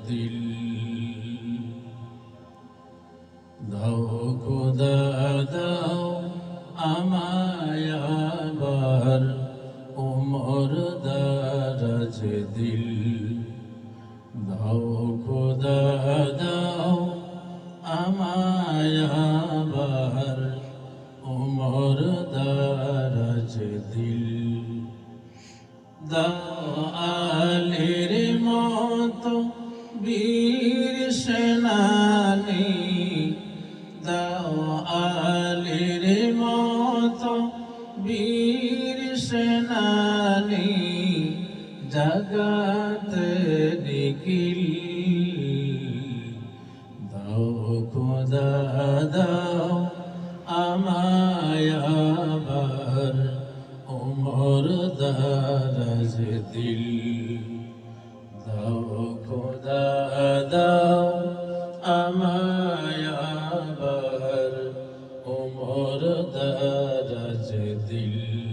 দিল দাও খোদা দাও আমায় আবার উমর দারাজ দিল দাও খোদা দাও আমায় আবার উমর দারাজ দিল দাও আলীর মতো বীর সেনানী দাও আলীর মতো বীর সেনানী জগতে নিখিল দাও খোদা দাও আমায় আবার উমর দারাজ দিল দাও খোদা দাও আমায় আবার উমর দারাজ দিল